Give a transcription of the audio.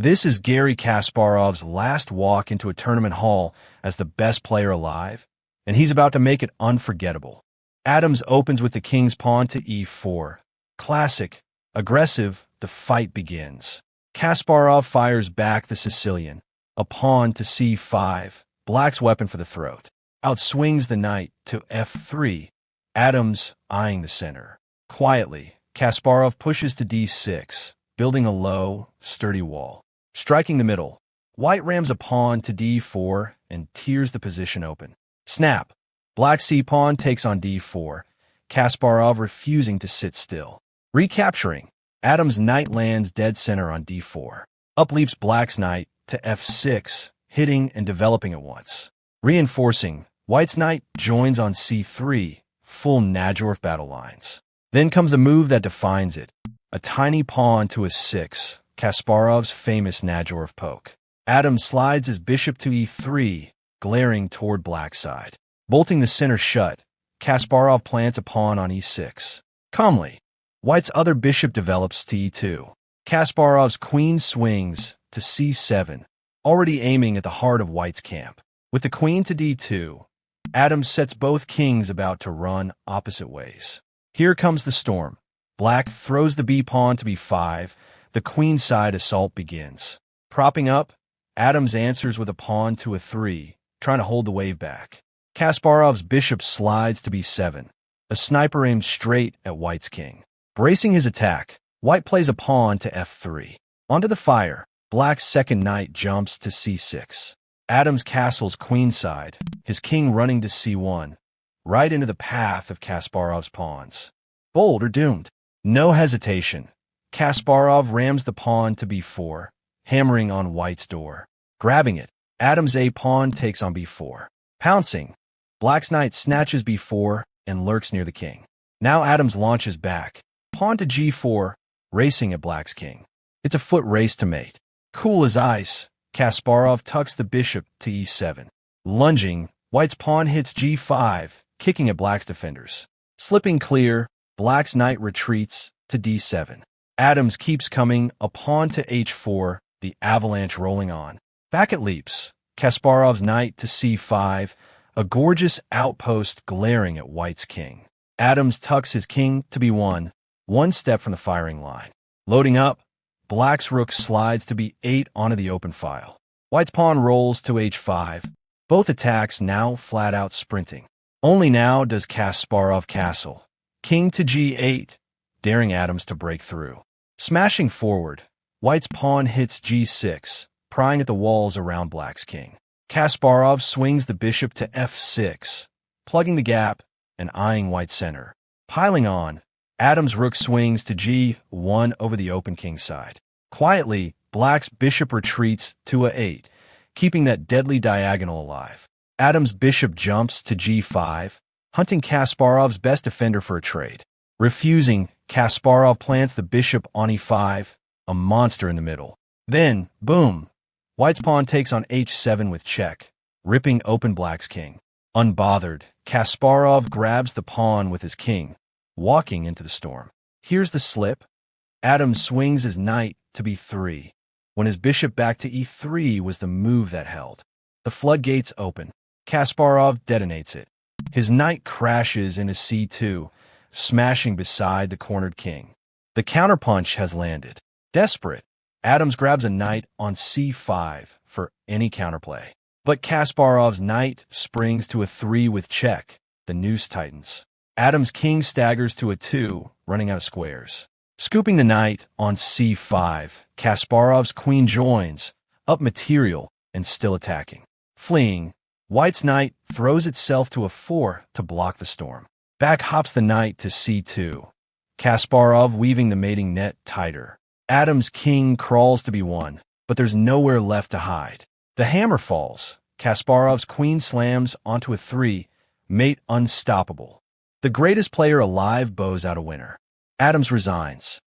This is Garry Kasparov's last walk into a tournament hall as the best player alive, and he's about to make it unforgettable. Adams opens with the king's pawn to e4. Classic, aggressive, the fight begins. Kasparov fires back the Sicilian, a pawn to c5, black's weapon for the throat. Outswings the knight to f3, Adams eyeing the center. Quietly, Kasparov pushes to d6, building a low, sturdy wall. Striking the middle, white rams a pawn to d4 and tears the position open. Snap! Black c-pawn takes on d4, Kasparov refusing to sit still. Recapturing, Adams' knight lands dead center on d4. Up leaps black's knight to f6, hitting and developing at once. Reinforcing, white's knight joins on c3, full Najdorf battle lines. Then comes the move that defines it, a tiny pawn to a6, Kasparov's famous Najdorf poke. Adams slides his bishop to e3, glaring toward black's side. Bolting the center shut, Kasparov plants a pawn on e6. Calmly, white's other bishop develops to e2. Kasparov's queen swings to c7, already aiming at the heart of white's camp. With the queen to d2, Adams sets both kings about to run opposite ways. Here comes the storm. Black throws the b-pawn to b5. The queenside assault begins. Propping up, Adams answers with a pawn to a3, trying to hold the wave back. Kasparov's bishop slides to b7. A sniper aims straight at white's king. Bracing his attack, white plays a pawn to f3. Onto the fire, black's second knight jumps to c6. Adams castles queenside, his king running to c1, right into the path of Kasparov's pawns. Bold or doomed? No hesitation. Kasparov rams the pawn to b4, hammering on white's door. Grabbing it, Adams' a-pawn takes on b4. Pouncing, black's knight snatches b4 and lurks near the king. Now Adams launches back, pawn to g4, racing at black's king. It's a foot race to mate. Cool as ice, Kasparov tucks the bishop to e7. Lunging, white's pawn hits g5, kicking at black's defenders. Slipping clear, black's knight retreats to d7. Adams keeps coming, a pawn to h4, the avalanche rolling on. Back it leaps, Kasparov's knight to c5, a gorgeous outpost glaring at white's king. Adams tucks his king to b1, one step from the firing line. Loading up, black's rook slides to b8 onto the open file. White's pawn rolls to h5, both attacks now flat out sprinting. Only now does Kasparov castle. King to g8, daring Adams to break through. Smashing forward, white's pawn hits g6, prying at the walls around black's king. Kasparov swings the bishop to f6, plugging the gap and eyeing white's center. Piling on, Adams' rook swings to g1 over the open kingside. Quietly, black's bishop retreats to a8, keeping that deadly diagonal alive. Adams' bishop jumps to g5, hunting Kasparov's best defender for a trade. Refusing, Kasparov plants the bishop on e5, a monster in the middle. Then, boom! White's pawn takes on h7 with check, ripping open black's king. Unbothered, Kasparov grabs the pawn with his king, walking into the storm. Here's the slip. Adams swings his knight to b3, when his bishop back to e3 was the move that held. The floodgates open. Kasparov detonates it. His knight crashes into c2, smashing beside the cornered king. The counterpunch has landed. Desperate, Adams grabs a knight on c5 for any counterplay. But Kasparov's knight springs to a 3 with check. The noose tightens. Adams' king staggers to a 2, running out of squares. Scooping the knight on c5, Kasparov's queen joins, up material and still attacking. Fleeing, white's knight throws itself to a 4 to block the storm. Back hops the knight to c2, Kasparov weaving the mating net tighter. Adams' king crawls to b1, but there's nowhere left to hide. The hammer falls. Kasparov's queen slams onto a 3, mate unstoppable. The greatest player alive bows out a winner. Adams resigns.